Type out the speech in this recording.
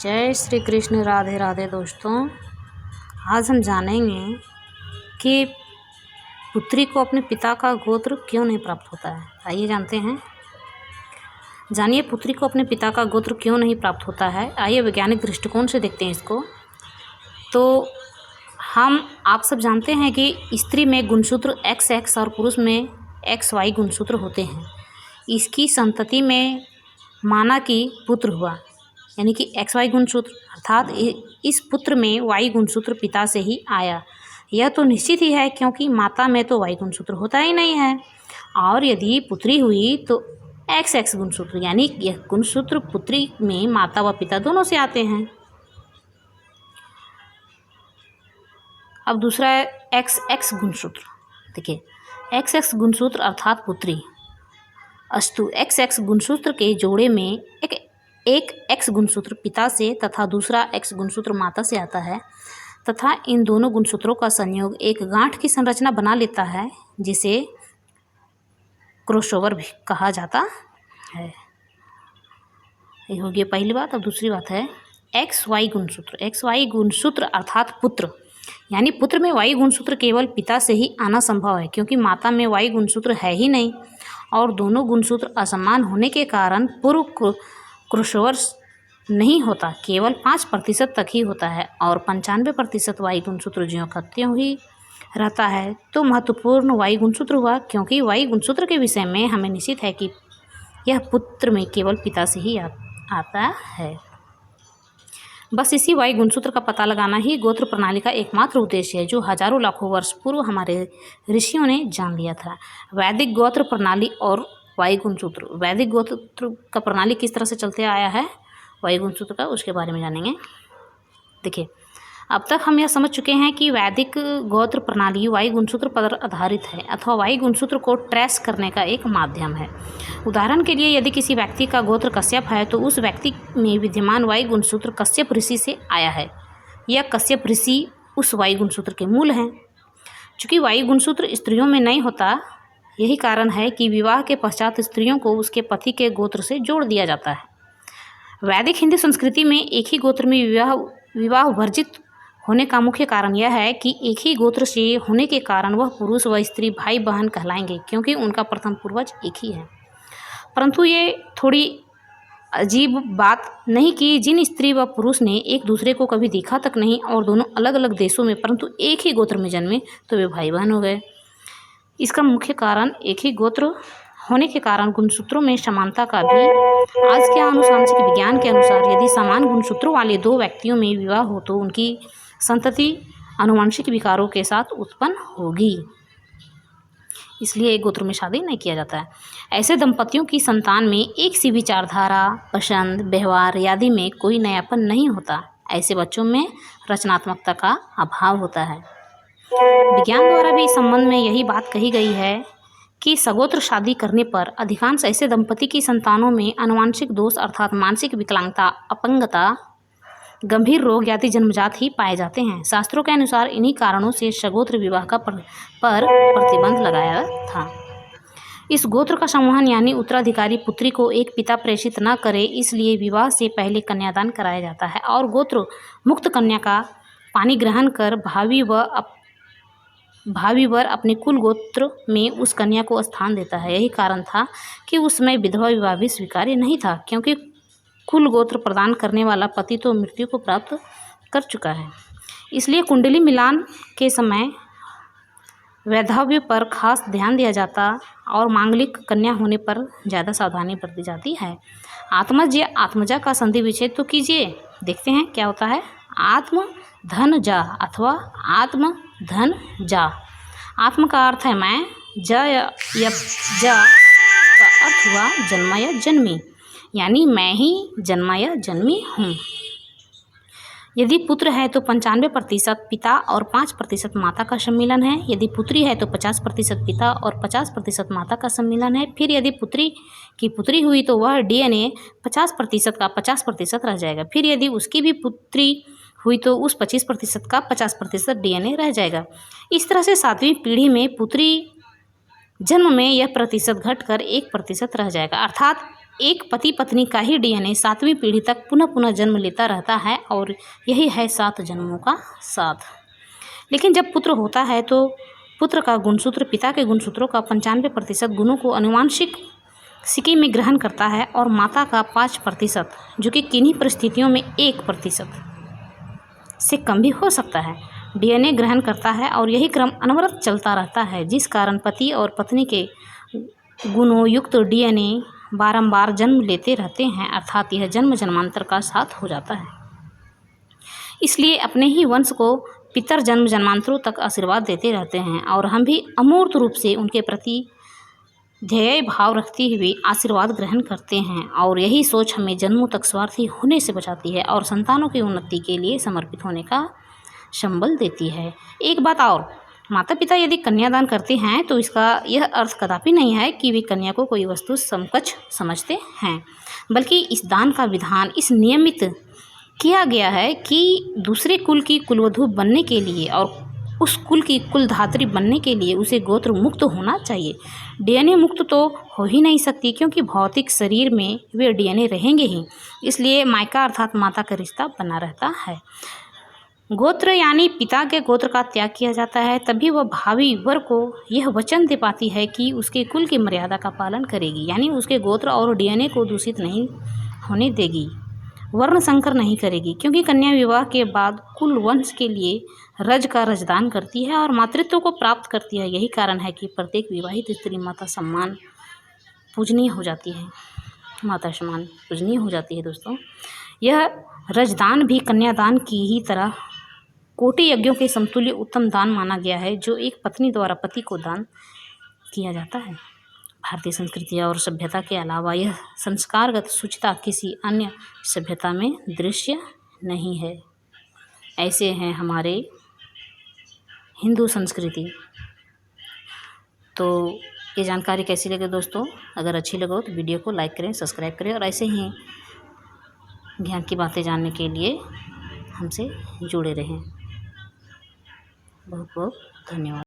जय श्री कृष्ण। राधे राधे दोस्तों। आज हम जानेंगे कि पुत्री को अपने पिता का गोत्र क्यों नहीं प्राप्त होता है। आइए जानते हैं। जानिए पुत्री को अपने पिता का गोत्र क्यों नहीं प्राप्त होता है। आइए वैज्ञानिक दृष्टिकोण से देखते हैं इसको। तो आप सब जानते हैं कि स्त्री में गुणसूत्र XX और पुरुष में XY गुणसूत्र होते हैं। इसकी संतति में माना कि पुत्र हुआ, यानी कि XY गुणसूत्र, अर्थात इस पुत्र में Y गुणसूत्र पिता से ही आया। यह तो निश्चित ही है क्योंकि माता में तो Y गुणसूत्र होता ही नहीं है। और यदि पुत्री हुई तो XX गुणसूत्र, यानी यह गुणसूत्र पुत्री में माता व पिता दोनों से आते हैं। अब दूसरा है XX गुणसूत्र। देखिए XX गुणसूत्र अर्थात पुत्री अस्तु XX गुणसूत्र के जोड़े में एक X गुणसूत्र पिता से तथा दूसरा X गुणसूत्र माता से आता है तथा इन दोनों गुणसूत्रों का संयोग एक गांठ की संरचना बना लेता है, जिसे क्रॉसओवर भी कहा जाता है। ये हो गई पहली बात। अब दूसरी बात है XY गुणसूत्र। XY गुणसूत्र अर्थात पुत्र, यानी पुत्र में Y गुणसूत्र केवल पिता से ही आना संभव है क्योंकि माता में Y गुणसूत्र है ही नहीं और दोनों गुणसूत्र असमान होने के कारण पूर्व क्रॉसओवर नहीं होता, केवल 5% तक ही होता है और 95% Y गुणसूत्र ज्यों का त्यों ही रहता है। तो महत्वपूर्ण Y गुणसूत्र हुआ क्योंकि Y गुणसूत्र के विषय में हमें निश्चित है कि यह पुत्र में केवल पिता से ही आता है। बस इसी Y गुणसूत्र का पता लगाना ही गोत्र प्रणाली का एकमात्र उद्देश्य है, जो हजारों लाखों वर्ष पूर्व हमारे ऋषियों ने जान लिया था। वैदिक गोत्र प्रणाली और Y गुणसूत्र। वैदिक गोत्र का प्रणाली किस तरह से चलते आया है Y गुणसूत्र का, उसके बारे में जानेंगे। देखिए अब तक हम यह समझ चुके हैं कि वैदिक गोत्र प्रणाली Y गुणसूत्र पर आधारित है अथवा Y गुणसूत्र को ट्रेस करने का एक माध्यम है। उदाहरण के लिए यदि किसी व्यक्ति का गोत्र कश्यप है तो उस व्यक्ति में विद्यमान Y गुणसूत्र कश्यप ऋषि से आया है या कश्यप ऋषि उस Y गुणसूत्र के मूल हैं। चूँकि Y गुणसूत्र स्त्रियों में नहीं होता, यही कारण है कि विवाह के पश्चात स्त्रियों को उसके पति के गोत्र से जोड़ दिया जाता है। वैदिक हिंदू संस्कृति में एक ही गोत्र में विवाह वर्जित होने का मुख्य कारण यह है कि एक ही गोत्र से होने के कारण वह पुरुष व स्त्री भाई बहन कहलाएंगे क्योंकि उनका प्रथम पूर्वज एक ही है। परंतु ये थोड़ी अजीब बात नहीं कि जिन स्त्री व पुरुष ने एक दूसरे को कभी देखा तक नहीं और दोनों अलग अलग देशों में परंतु एक ही गोत्र में जन्मे तो वे भाई बहन हो गए। इसका मुख्य कारण एक ही गोत्र होने के कारण गुणसूत्रों में समानता का भी। आज के आनुवंशिक विज्ञान के अनुसार यदि समान गुणसूत्रों वाले दो व्यक्तियों में विवाह हो तो उनकी संतति आनुवंशिक विकारों के साथ उत्पन्न होगी, इसलिए एक गोत्र में शादी नहीं किया जाता है। ऐसे दंपतियों की संतान में एक सी विचारधारा, पसंद, व्यवहार आदि में कोई नयापन नहीं होता। ऐसे बच्चों में रचनात्मकता का अभाव होता है। विज्ञान द्वारा भी इस संबंध में यही बात कही गई है कि सगोत्र शादी करने पर अधिकांश ऐसे दंपति की संतानों में आनुवंशिक दोष अर्थात मानसिक विकलांगता, अपंगता, गंभीर रोग आदि जन्मजात ही पाए जाते हैं। शास्त्रों के अनुसार इन्हीं कारणों से सगोत्र विवाह पर प्रतिबंध लगाया था। इस गोत्र का संवहन यानी उत्तराधिकारी पुत्री को एक पिता प्रेषित न करे, इसलिए विवाह से पहले कन्यादान कराया जाता है और गोत्र मुक्त कन्या का पानी ग्रहण कर भावी वर अपने कुल गोत्र में उस कन्या को स्थान देता है। यही कारण था कि उस समय विधवा विवाह भी स्वीकार्य नहीं था क्योंकि कुल गोत्र प्रदान करने वाला पति तो मृत्यु को प्राप्त कर चुका है। इसलिए कुंडली मिलान के समय वैधव्य पर खास ध्यान दिया जाता और मांगलिक कन्या होने पर ज़्यादा सावधानी बरती जाती है। आत्मज या आत्मजा का संधि विच्छेद तो कीजिए, देखते हैं क्या होता है। आत्म धन जा अथवा आत्म धन जा। आत्म का अर्थ है मैं, जा या जा का अर्थ हुआ जन्मा या जन्मी, यानी मैं ही जन्मा या जन्मी हूँ। यदि पुत्र है तो 95% पिता और 5% माता का सम्मिलन है। यदि पुत्री है तो 50% पिता और 50% माता का सम्मिलन है। फिर यदि पुत्री की पुत्री हुई तो वह DNA 50% का 50% रह जाएगा। फिर यदि उसकी भी पुत्री हुई तो उस 25% का 50% DNA रह जाएगा। इस तरह से 7वीं पीढ़ी में पुत्री जन्म में यह प्रतिशत घटकर 1% रह जाएगा। अर्थात एक पति पत्नी का ही डीएनए 7वीं पीढ़ी तक पुनः पुनः जन्म लेता रहता है और यही है 7 जन्मों का साथ। लेकिन जब पुत्र होता है तो पुत्र का गुणसूत्र पिता के गुणसूत्रों का 95% गुणों को आनुवांशिक सिक्की में ग्रहण करता है और माता का 5%, जो कि किन्हीं परिस्थितियों में 1% से कम भी हो सकता है, डीएनए ग्रहण करता है और यही क्रम अनवरत चलता रहता है, जिस कारण पति और पत्नी के गुणों युक्त डीएनए बारंबार जन्म लेते रहते हैं, अर्थात यह जन्म जन्मांतर का साथ हो जाता है। इसलिए अपने ही वंश को पितर जन्म जन्मांतरों तक आशीर्वाद देते रहते हैं और हम भी अमूर्त रूप से उनके प्रति ध्येय भाव रखते हुए आशीर्वाद ग्रहण करते हैं और यही सोच हमें जन्मों तक स्वार्थी होने से बचाती है और संतानों की उन्नति के लिए समर्पित होने का संबल देती है। एक बात और, माता पिता यदि कन्यादान करते हैं तो इसका यह अर्थ कदापि नहीं है कि वे कन्या को कोई वस्तु समकक्ष समझते हैं, बल्कि इस दान का विधान इस नियमित किया गया है कि दूसरे कुल की कुलवधू बनने के लिए और उस कुल की कुलधात्री बनने के लिए उसे गोत्र मुक्त होना चाहिए। डीएनए मुक्त तो हो ही नहीं सकती, क्योंकि भौतिक शरीर में वे डीएनए रहेंगे ही, इसलिए मायका अर्थात माता का रिश्ता बना रहता है। गोत्र यानी पिता के गोत्र का त्याग किया जाता है, तभी वह भावी वर को यह वचन दे पाती है कि उसके कुल की मर्यादा का पालन करेगी, यानी उसके गोत्र और डीएनए को दूषित नहीं होने देगी, वर्ण संकर नहीं करेगी, क्योंकि कन्या विवाह के बाद कुल वंश के लिए रज का रजदान करती है और मातृत्व को प्राप्त करती है। यही कारण है कि प्रत्येक विवाहित स्त्री माता सम्मान पूजनीय हो जाती है, माता समान पूजनीय हो जाती है। दोस्तों, यह रजदान भी कन्यादान की ही तरह कोटि यज्ञों के समतुल्य उत्तम दान माना गया है, जो एक पत्नी द्वारा पति को दान किया जाता है। भारतीय संस्कृति और सभ्यता के अलावा यह संस्कारगत शुचिता किसी अन्य सभ्यता में दृश्य नहीं है। ऐसे हैं हमारे हिंदू संस्कृति। तो ये जानकारी कैसी लगे दोस्तों? अगर अच्छी लगे तो वीडियो को लाइक करें, सब्सक्राइब करें और ऐसे ही ज्ञान की बातें जानने के लिए हमसे जुड़े रहें। बहुत बहुत धन्यवाद।